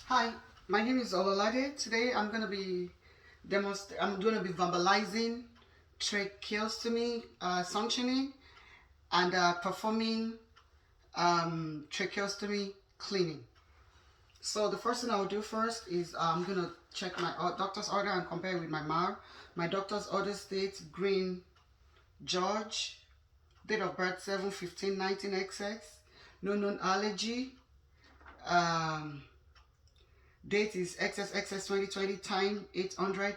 Hi, my name is Ololade. Today I'm going to be verbalizing tracheostomy functioning and performing tracheostomy cleaning. So the first thing I will do first is I'm going to check my doctor's order and compare it with my MAR. My doctor's order states Green George, date of birth 7/15/19XX, no known allergy. Um, Date is XXXX 2020, time 800.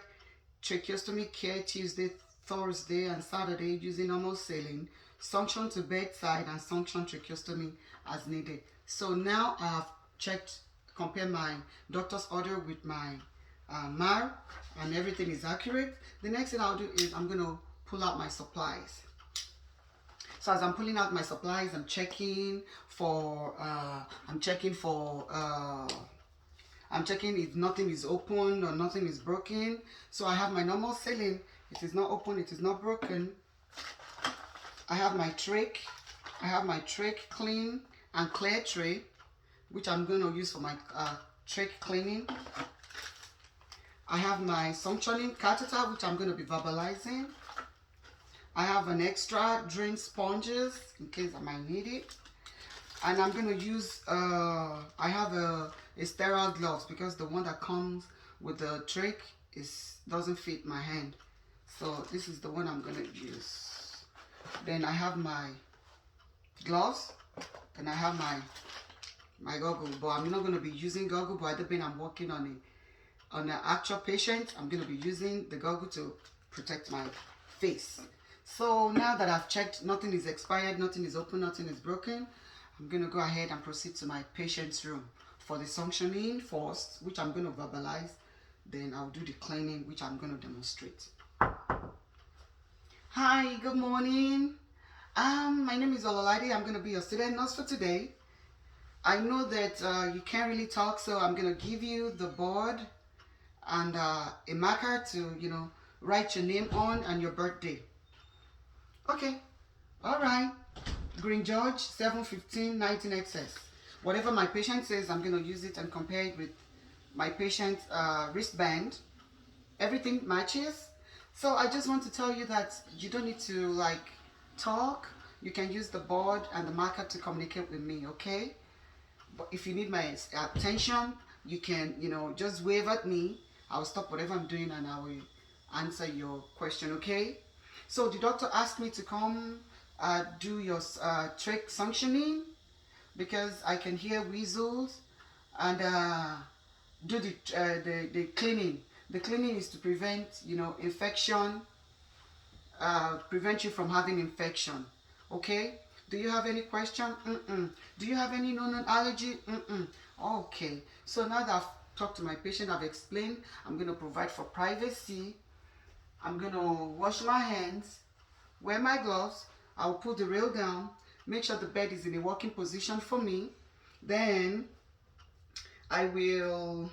Tracheostomy care Tuesday, Thursday, and Saturday using normal saline. Suction to bedside and suction tracheostomy as needed. So now I have checked, compared my doctor's order with my MAR, and everything is accurate. The next thing I'll do is I'm going to pull out my supplies. So as I'm pulling out my supplies, I'm checking if nothing is open or nothing is broken. So I have my normal saline. It is not open, it is not broken. I have my trach. I have my trach clean and clear tray, which I'm going to use for my trach cleaning. I have my suctioning catheter, which I'm going to be verbalizing. I have an extra drain sponges in case I might need it. And I'm going to use, I have a sterile gloves because the one that comes with the trach doesn't fit my hand. So this is the one I'm going to use. Then I have my gloves. Then I have my goggle. But I'm not going to be using goggle, but at the point I'm working on an actual patient, I'm going to be using the goggle to protect my face. So now that I've checked, nothing is expired, nothing is open, nothing is broken, I'm going to go ahead and proceed to my patient's room for the suctioning first, which I'm going to verbalize. Then I'll do the cleaning, which I'm going to demonstrate. Hi, good morning. My name is Ololade. I'm going to be your student nurse for today. I know that you can't really talk, so I'm going to give you the board and a marker to, write your name on and your birthday. Okay, all right. Green George, 7/15/19XX. Whatever my patient says, I'm going to use it and compare it with my patient's wristband. Everything matches. So I just want to tell you that you don't need to talk. You can use the board and the marker to communicate with me, okay? But if you need my attention, you can, just wave at me. I'll stop whatever I'm doing and I will answer your question, okay? So the doctor asked me to come do your trach suctioning because I can hear whistles, and do the cleaning. The cleaning is to prevent, infection, prevent you from having infection. Okay? Do you have any question? Do you have any known allergy? Okay. So now that I've talked to my patient, I've explained, I'm going to provide for privacy. I'm going to wash my hands, wear my gloves, I'll put the rail down, make sure the bed is in a working position for me. Then I will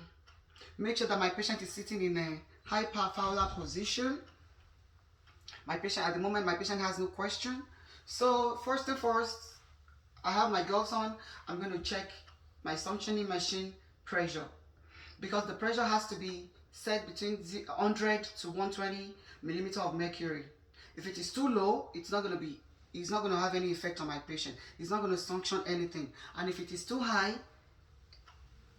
make sure that my patient is sitting in a hyperfowler position. At the moment, my patient has no question. So first and first, I have my gloves on. I'm going to check my suctioning machine pressure, because the pressure has to be set between 100 to 120 millimeter of mercury. If it is too low, it's not going to have any effect on my patient. It's not going to suction anything. And if it is too high,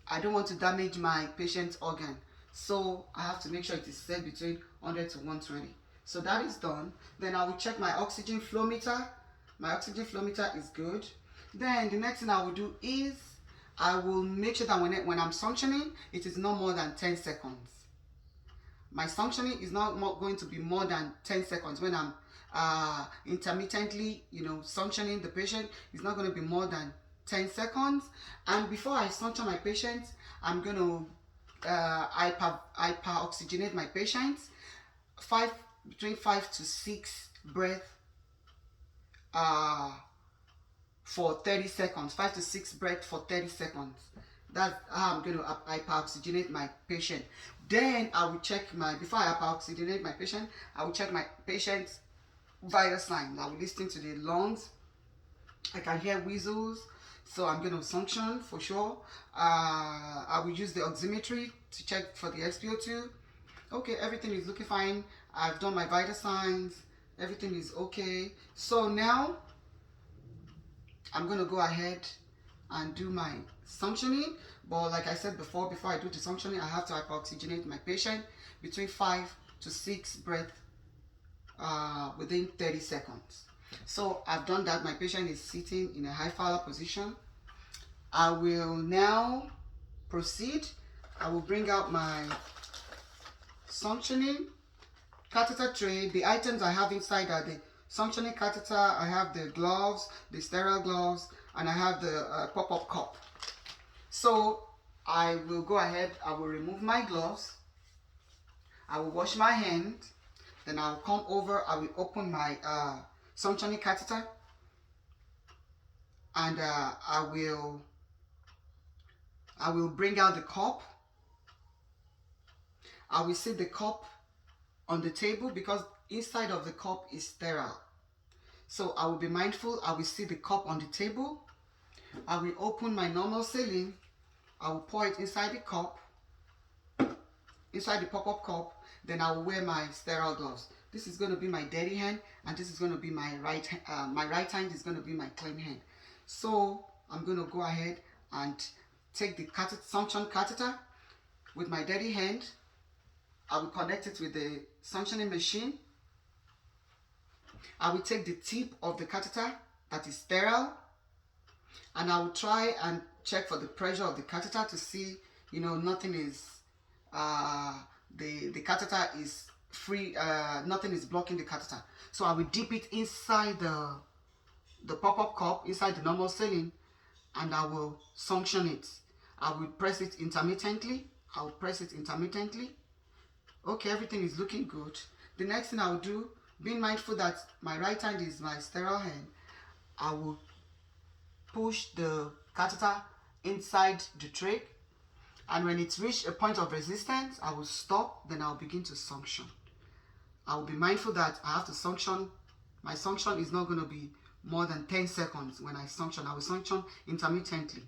I don't want to damage my patient's organ. So I have to make sure it is set between 100 to 120. So that is done. Then I will check my oxygen flow meter. My oxygen flow meter is good. Then the next thing I will do is I will make sure that when I'm suctioning, it is no more than 10 seconds. My suctioning is not going to be more than 10 seconds. When I'm intermittently, suctioning the patient, it's not going to be more than 10 seconds. And before I suction my patient, I'm going to hyper-oxygenate my patients, between 5 to 6 breaths for 30 seconds. 5 to 6 breaths for 30 seconds. That's how I'm going to hyper-oxygenate my patient. Then I will check before I hyper-oxygenate my patient, I will check my patient's vital signs. I will listen to the lungs. I can hear whistles. So I'm going to suction for sure. I will use the oximetry to check for the SpO2. Okay, everything is looking fine. I've done my vital signs. Everything is okay. So now I'm going to go ahead and do my suctioning. But like I said before I do the suctioning, I have to hyperoxygenate my patient between 5 to 6 breaths within 30 seconds. So I've done that. My patient is sitting in a high Fowler position. I will now proceed. I will bring out my suctioning catheter tray. The items I have inside are the suctioning catheter, I have the gloves, the sterile gloves, and I have the pop-up cup. So I will go ahead, I will remove my gloves, I will wash my hands, then I'll come over, I will open my suctioning catheter, and I will bring out the cup. I will set the cup on the table because inside of the cup is sterile. So I will be mindful. I will see the cup on the table. I will open my normal saline. I will pour it inside the cup, inside the pop-up cup. Then I will wear my sterile gloves. This is going to be my dirty hand, and this is going to be my right hand. My right hand is going to be my clean hand. So I'm going to go ahead and take the suction catheter with my dirty hand. I will connect it with the suctioning machine. I will take the tip of the catheter that is sterile, and I will try and check for the pressure of the catheter to see, nothing is, the catheter is free, nothing is blocking the catheter. So I will dip it inside the pop-up cup, inside the normal saline, and I will suction it. I will press it intermittently. I will press it intermittently. Okay, everything is looking good. The next thing I will do, being mindful that my right hand is my sterile hand, I will push the catheter inside the trach, and when it's reached a point of resistance, I will stop, then I'll begin to suction. I will be mindful that I have to suction. My suction is not going to be more than 10 seconds when I suction. I will suction intermittently.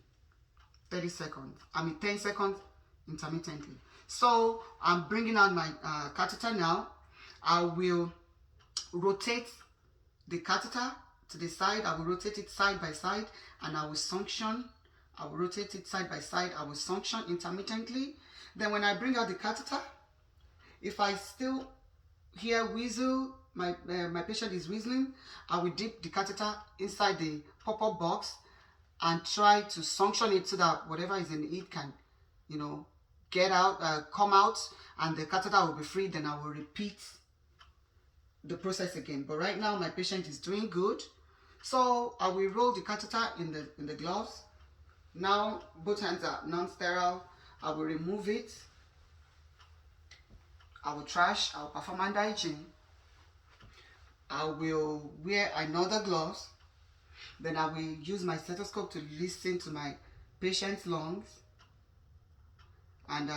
10 seconds intermittently. So I'm bringing out my catheter now. I will rotate the catheter to the side. I will rotate it side by side, and I will suction. I will rotate it side by side. I will suction intermittently. Then when I bring out the catheter, if I still hear whistle, my patient is whistling, I will dip the catheter inside the pop-up box and try to suction it so that whatever is in it can, get out, come out, and the catheter will be free. Then I will repeat the process again. But right now my patient is doing good, so I will roll the catheter in the gloves. Now both hands are non-sterile. I will remove it. I will trash. I will perform hand hygiene. I will wear another gloves. Then I will use my stethoscope to listen to my patient's lungs, and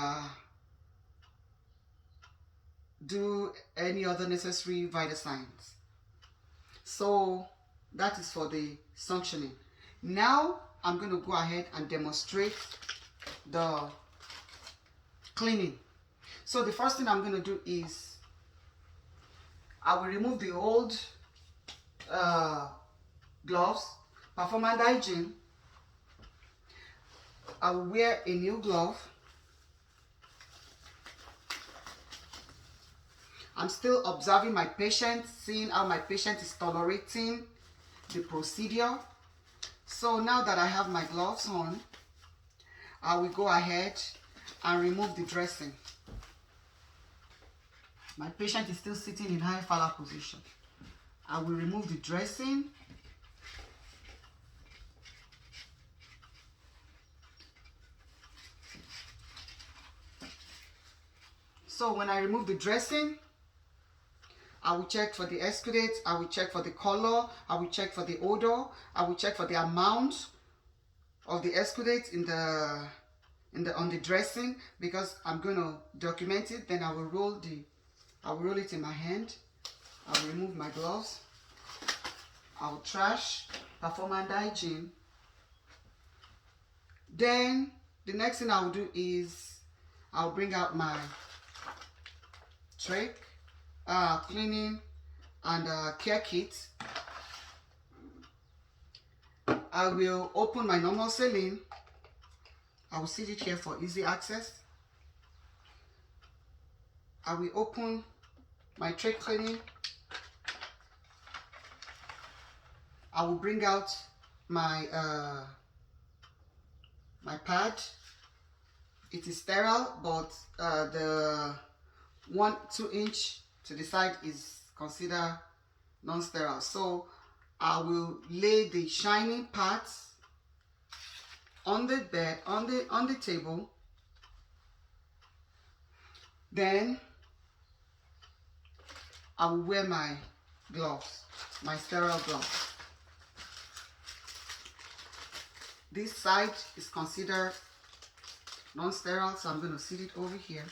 do any other necessary vital signs. So that is for the suctioning. Now I'm going to go ahead and demonstrate the cleaning. So the first thing I'm going to do is I will remove the old gloves, perform hand hygiene. I will wear a new glove. I'm still observing my patient, seeing how my patient is tolerating the procedure. So now that I have my gloves on, I will go ahead and remove the dressing. My patient is still sitting in high Fowler position. I will remove the dressing. So when I remove the dressing, I will check for the exudates, I will check for the color, I will check for the odor, I will check for the amount of the exudates on the dressing, because I'm going to document it. Then I will roll it in my hand. I will remove my gloves. I will trash, perform hand hygiene. Then the next thing I'll do is I'll bring out my Trach cleaning and care kit. I will open my normal saline. I will sit it here for easy access. I will open my Trach cleaning. I will bring out my my pad. It is sterile, but the 1-2 inch to the side is considered non-sterile. So I will lay the shining parts on the bed, on the table. Then I will wear my gloves, my sterile gloves. This side is considered non-sterile, so I'm going to sit it over here.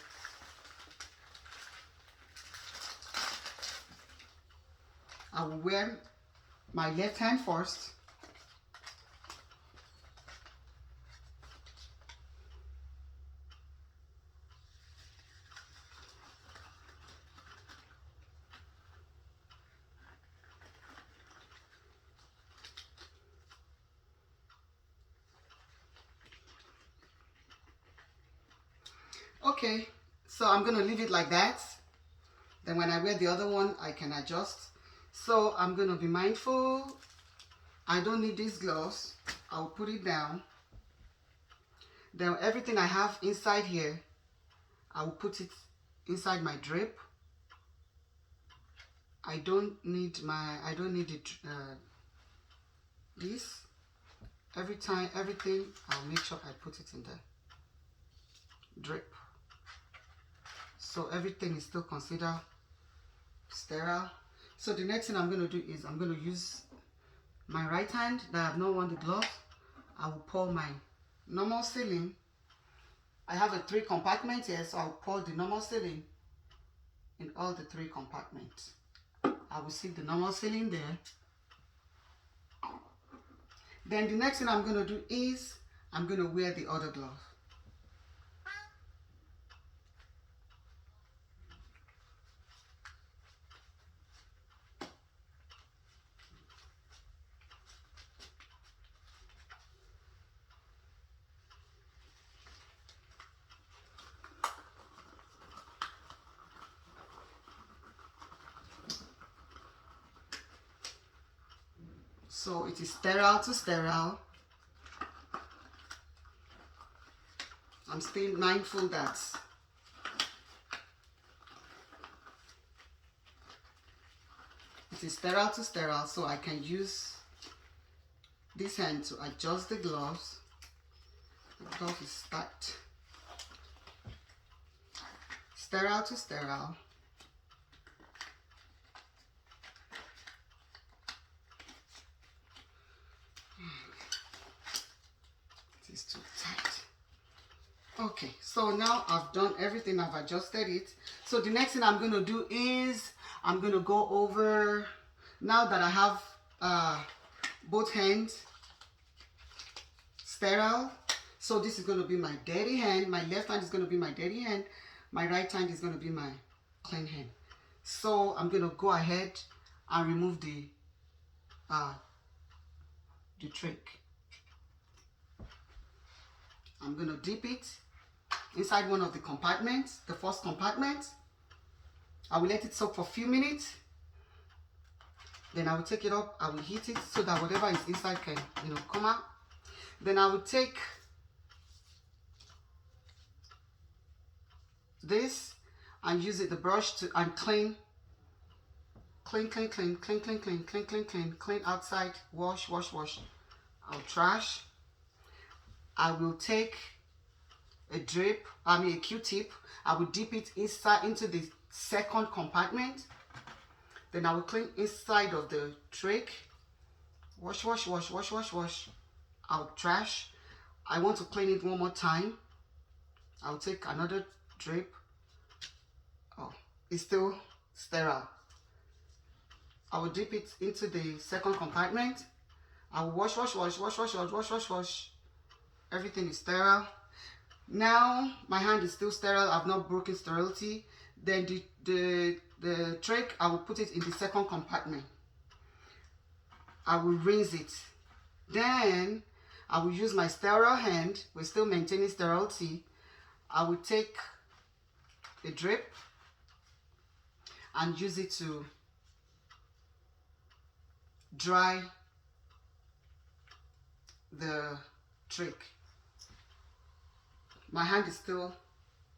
I will wear my left hand first. Okay, so I'm going to leave it like that. Then when I wear the other one, I can adjust. So I'm going to be mindful. I don't need these gloves. I'll put it down. Then everything I have inside here, I will put it inside my drip. I don't need it, this. Everything, I'll make sure I put it in the drip. So everything is still considered sterile. So the next thing I'm going to do is I'm going to use my right hand that I have not worn the glove. I will pour my normal saline. I have a 3 compartments here, so I'll pour the normal saline in all the 3 compartments. I will stick the normal saline there. Then the next thing I'm going to do is I'm going to wear the other glove. So it is sterile to sterile. I'm still mindful that it is sterile to sterile, so I can use this hand to adjust the gloves. The glove is stacked. Sterile to sterile. It is too tight. Okay, so now I've done everything, I've adjusted it. So the next thing I'm going to do is I'm going to go over, now that I have both hands sterile. So this is going to be my dirty hand. My left hand is going to be my dirty hand. My right hand is going to be my clean hand. So I'm going to go ahead and remove the Trach. I'm going to dip it inside one of the compartments, the first compartment. I will let it soak for a few minutes. Then I will take it up, I will heat it so that whatever is inside can, come out. Then I will take this and use the brush to clean outside, wash. I'll trash. I will take a Q-tip. I will dip it into the second compartment. Then I will clean inside of the Trach. Wash. I'll trash. I want to clean it one more time. I'll take another drip. Oh, it's still sterile. I will dip it into the second compartment. I will wash. everything is sterile. Now my hand is still sterile. I've not broken sterility. Then the trach, I will put it in the second compartment. I will rinse it. Then I will use my sterile hand. We're still maintaining sterility. I will take a drip and use it to dry the trach. My hand is still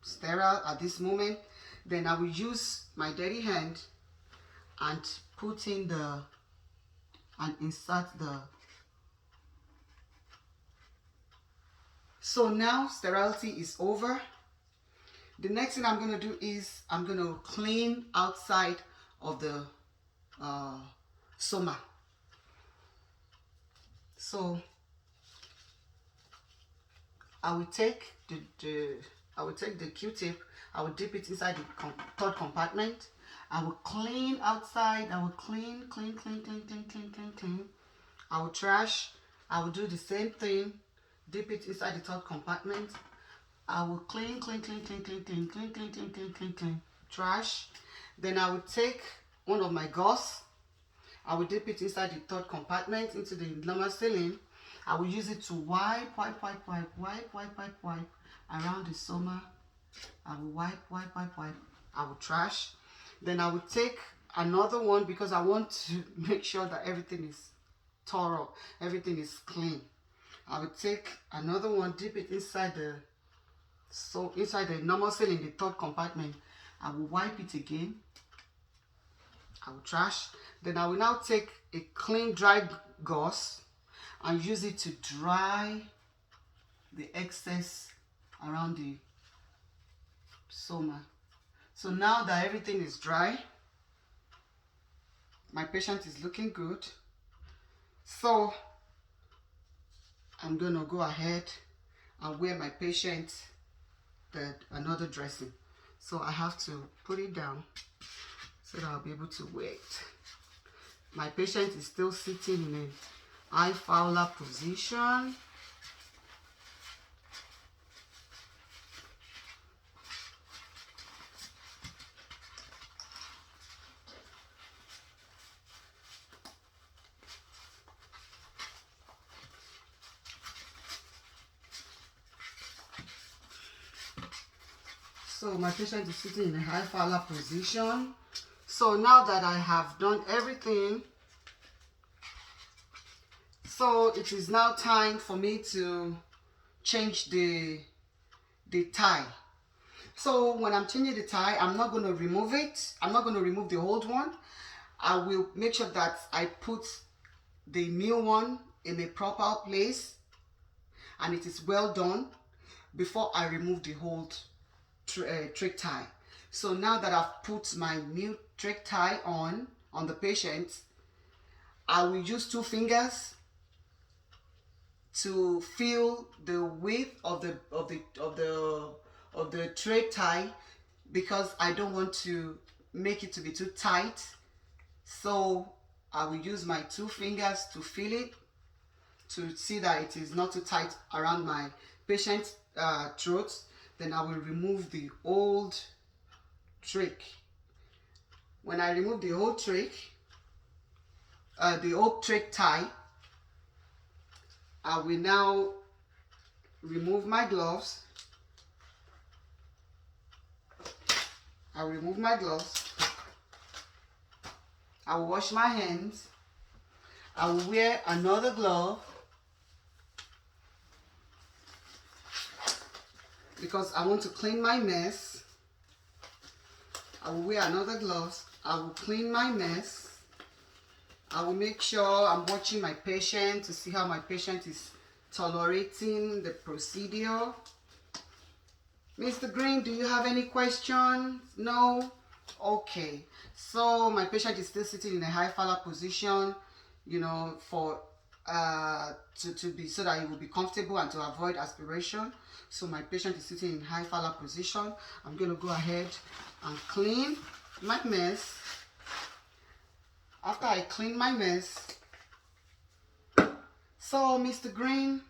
sterile at this moment. Then I will use my dirty hand and put in and insert the. So now sterility is over. The next thing I'm going to do is I'm going to clean outside of the soma. So I will take the Q-tip. I will dip it inside the third compartment. I will clean outside. I will clean. I will trash. I will do the same thing. Dip it inside the third compartment. I will clean. Trash. Then I will take one of my gauze. I will dip it inside the third compartment into the normal saline. I will use it to wipe around the soma. I will wipe. I will trash. Then I will take another one because I want to make sure that everything is thorough, everything is clean. I will take another one, dip it inside the normal saline in the third compartment. I will wipe it again. I will trash. Then I will now take a clean dry gauze and use it to dry the excess around the soma. So now that everything is dry, my patient is looking good. So I'm going to go ahead and wear my patient another dressing. So I have to put it down so that I'll be able to wear it. My patient is still sitting in a high Fowler position. So my patient is sitting in a high Fowler position. So now that I have done everything, so it is now time for me to change the tie. So when I'm changing the tie, I'm not going to remove it. I'm not going to remove the old one. I will make sure that I put the new one in a proper place and it is well done before I remove the old trach tie. So now that I've put my new trach tie on the patient, I will use 2 fingers to feel the width of the trach tie because I don't want to make it to be too tight. So I will use my 2 fingers to feel it, to see that it is not too tight around my patient's throat. Then I will remove the old trach. When I remove the old trach tie, I will now remove my gloves. I will remove my gloves. I will wash my hands. I will wear another glove because I want to clean my mess. I will wear another gloves. I will clean my mess. I will make sure I'm watching my patient to see how my patient is tolerating the procedure. Mr. Green, do you have any questions? No? Okay. So my patient is still sitting in a high Fowler position, you know, for to be so that he will be comfortable and to avoid aspiration. So my patient is sitting in high Fowler position. I'm going to go ahead and clean my mess. After I clean my mess, so Mr. Green,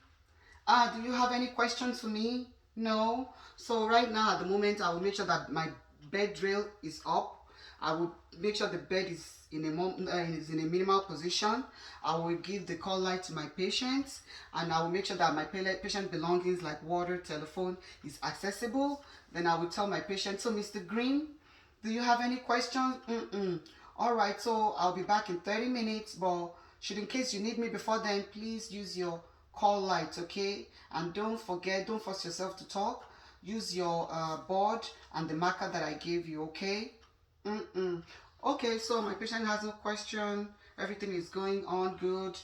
Do you have any questions for me? No. So right now, at the moment, I will make sure that my bed rail is up. I will make sure the bed is in a minimal position. I will give the call light to my patients, and I will make sure that my patient belongings like water, telephone is accessible. Then I will tell my patient, so Mr. Green, do you have any questions? All right, so I'll be back in 30 minutes, but should in case you need me before then, please use your call light, okay? And don't forget, don't force yourself to talk. Use your board and the marker that I gave you, okay? Okay, so my patient has no question. Everything is going on good.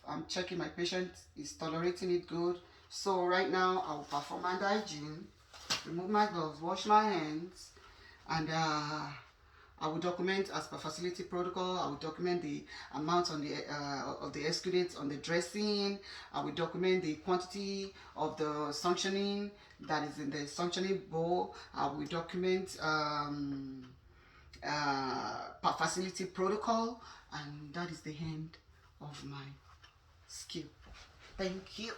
I'm checking my patient is tolerating it good. So right now, I will perform hand hygiene, remove my gloves, wash my hands, and I will document as per facility protocol. I will document the amount on the of the exudates on the dressing. I will document the quantity of the suctioning that is in the suctioning bowl. I will document facility protocol, and that is the end of my skill. Thank you.